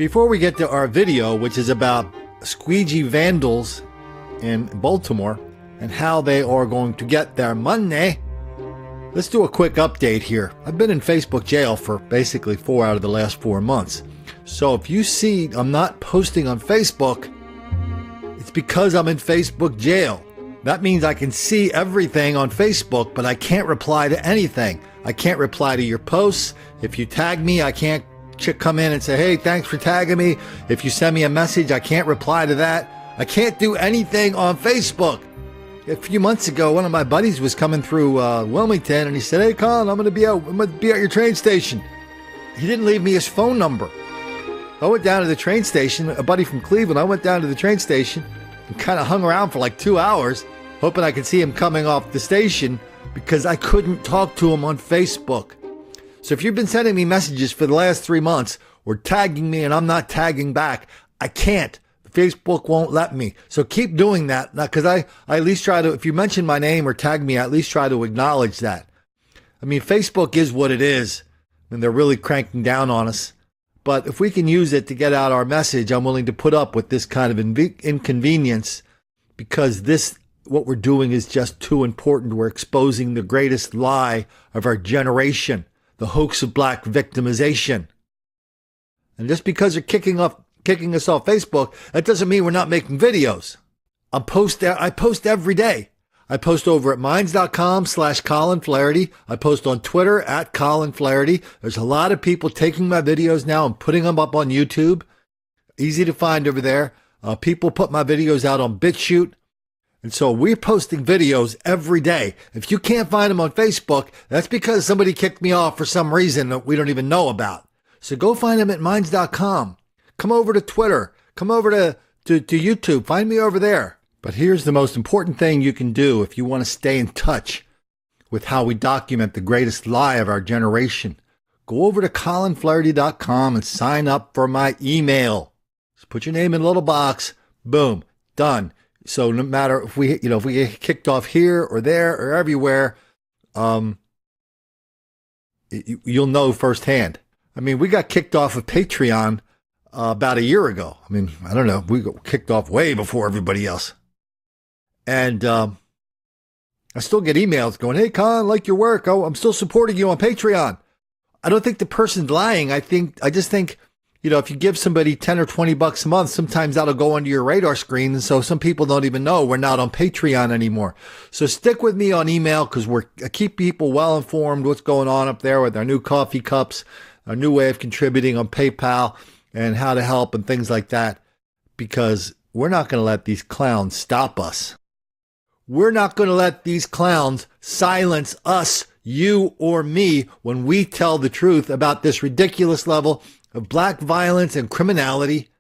Before we get to our video, which is about squeegee vandals in Baltimore and how they are going to get their money, let's do a quick update here. I've been in Facebook jail for basically 4 out of the last 4 months. So if you see I'm not posting on Facebook, it's because I'm in Facebook jail. That means I can see everything on Facebook, but I can't reply to anything. I can't reply to your posts. If you tag me, I can't come in and say, hey, thanks for tagging me. If you send me a message, I can't reply to that. I can't do anything on Facebook. A few months ago, one of my buddies was coming through Wilmington, and he said, hey, Colin, I'm going to be at your train station. He didn't leave me his phone number. I went down to the train station, a buddy from Cleveland. I went down to the train station and kind of hung around for like 2 hours, hoping I could see him coming off the station because I couldn't talk to him on Facebook. So if you've been sending me messages for the last 3 months or tagging me and I'm not tagging back, I can't. Facebook won't let me. So keep doing that because I at least try to, if you mention my name or tag me, I at least try to acknowledge that. I mean, Facebook is what it is, and they're really cranking down on us. But if we can use it to get out our message, I'm willing to put up with this kind of inconvenience because what we're doing is just too important. We're exposing the greatest lie of our generation, the hoax of black victimization. And just because you're kicking us off Facebook, that doesn't mean we're not making videos. I post every day. I post over at minds.com/Colin Flaherty. I post on Twitter at Colin Flaherty. There's a lot of people taking my videos now and putting them up on YouTube. Easy to find over there. People put my videos out on BitChute. And so we're posting videos every day. If you can't find them on Facebook, that's because somebody kicked me off for some reason that we don't even know about. So go find them at minds.com. Come over to Twitter. Come over to YouTube. Find me over there. But here's the most important thing you can do if you want to stay in touch with how we document the greatest lie of our generation. Go over to colinflaherty.com and sign up for my email. Just put your name in a little box. Boom. Done. So no matter if we get kicked off here or there or everywhere, you'll know firsthand. I mean, we got kicked off of Patreon about a year ago. I mean, I don't know. We got kicked off way before everybody else. And I still get emails going, hey, Colin, like your work. Oh, I'm still supporting you on Patreon. I don't think the person's lying. I just think, if you give somebody $10 or $20 a month, sometimes that'll go under your radar screen. And so some people don't even know we're not on Patreon anymore. So stick with me on email because I keep people well informed what's going on up there with our new coffee cups, our new way of contributing on PayPal and how to help and things like that, because we're not going to let these clowns stop us. We're not going to let these clowns silence us, you or me, when we tell the truth about this ridiculous level of black violence and criminality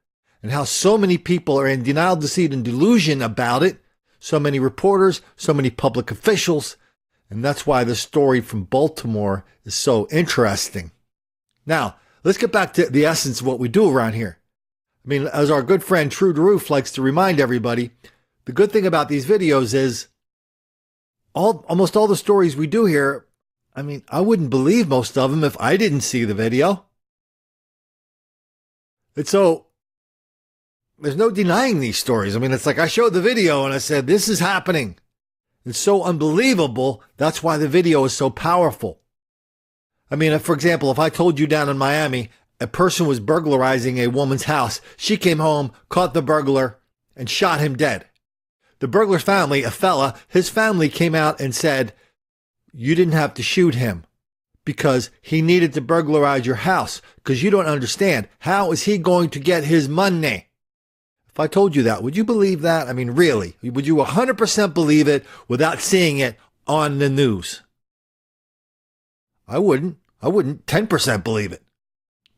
and how so many people are in denial, deceit, and delusion about it. So many reporters, so many public officials. And that's why the story from Baltimore is so interesting. Now, let's get back to the essence of what we do around here. I mean, as our good friend True Roof likes to remind everybody, the good thing about these videos is almost all the stories we do here, I mean, I wouldn't believe most of them if I didn't see the video. And so there's no denying these stories. I mean, it's like I showed the video and I said, this is happening. It's so unbelievable. That's why the video is so powerful. I mean, for example, if I told you down in Miami, a person was burglarizing a woman's house, she came home, caught the burglar, and shot him dead. The burglar's family, a fella, his family came out and said, you didn't have to shoot him because he needed to burglarize your house because you don't understand. How is he going to get his money? If I told you that, would you believe that? I mean, really, would you 100% believe it without seeing it on the news? I wouldn't 10% believe it.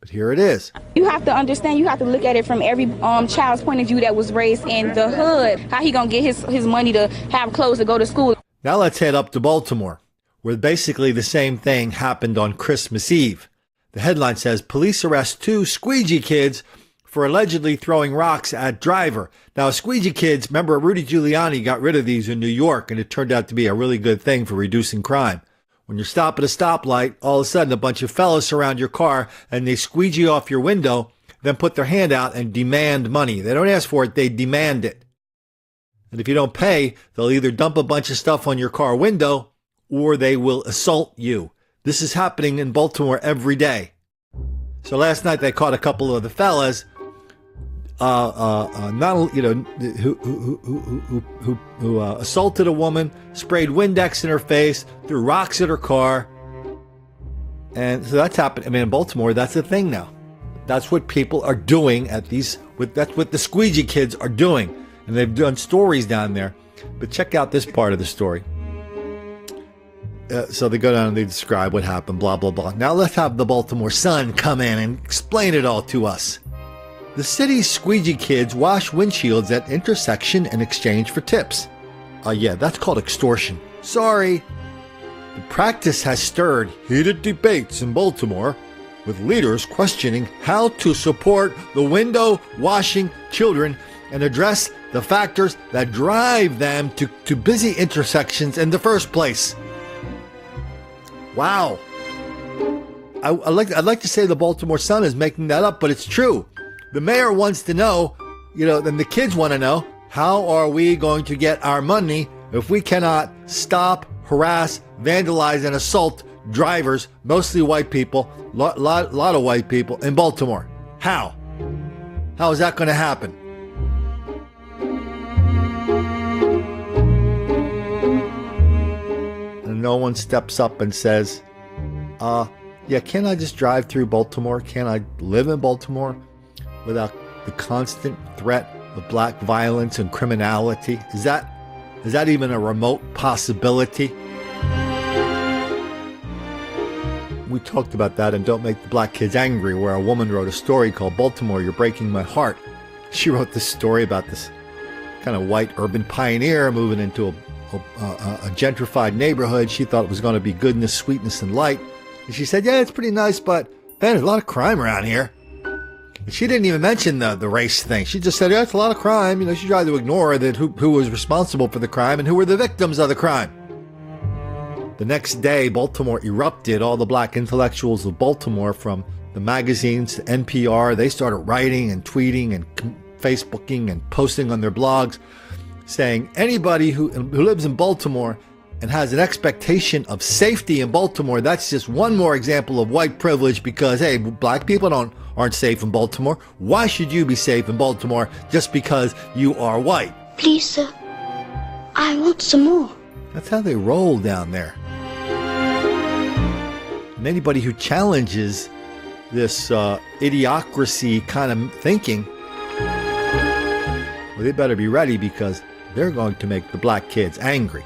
But here it is. You have to understand, you have to look at it from every child's point of view that was raised in the hood. How he gonna get his money to have clothes to go to school? Now let's head up to Baltimore, where basically the same thing happened on Christmas Eve. The headline says, police arrest 2 squeegee kids for allegedly throwing rocks at driver. Now, squeegee kids, remember Rudy Giuliani got rid of these in New York, and it turned out to be a really good thing for reducing crime. When you stop at a stoplight, all of a sudden a bunch of fellas surround your car and they squeegee off your window. then put their hand out and demand money. They don't ask for it, they demand it. And if you don't pay, they'll either dump a bunch of stuff on your car window or they will assault you. This is happening in Baltimore every day. So last night they caught a couple of the fellas, who assaulted a woman, sprayed Windex in her face, threw rocks at her car, and so that's happened. I mean, in Baltimore, that's a thing now. That's what people are doing that's what the squeegee kids are doing, and they've done stories down there. But check out this part of the story. So they go down and they describe what happened, blah, blah, blah. Now let's have the Baltimore Sun come in and explain it all to us. The city's squeegee kids wash windshields at intersection in exchange for tips. Yeah, that's called extortion. Sorry. The practice has stirred heated debates in Baltimore, with leaders questioning how to support the window washing children and address the factors that drive them to busy intersections in the first place. Wow. I'd like to say the Baltimore Sun is making that up, but it's true. The mayor wants to know, then the kids want to know, how are we going to get our money if we cannot stop, harass, vandalize, and assault drivers, mostly white people, lot of white people in Baltimore? How? How is that going to happen? And no one steps up and says, yeah, can't I just drive through Baltimore? Can't I live in Baltimore without the constant threat of black violence and criminality? Is that even a remote possibility? We talked about that in Don't Make the Black Kids Angry, where a woman wrote a story called Baltimore, You're Breaking My Heart. She wrote this story about this kind of white urban pioneer moving into a gentrified neighborhood. She thought it was going to be goodness, sweetness, and light. And she said, yeah, it's pretty nice, but man, there's a lot of crime around here. And she didn't even mention the race thing. She just said, yeah, it's a lot of crime. She tried to ignore that who was responsible for the crime and who were the victims of the crime. The next day, Baltimore erupted. All the black intellectuals of Baltimore, from the magazines to NPR, they started writing and tweeting and Facebooking and posting on their blogs, saying anybody who lives in Baltimore and has an expectation of safety in Baltimore, that's just one more example of white privilege, because, hey, black people aren't safe in Baltimore. Why should you be safe in Baltimore just because you are white? Please, sir, I want some more. That's how they roll down there. And anybody who challenges this idiocracy kind of thinking, well, they better be ready, because they're going to make the black kids angry.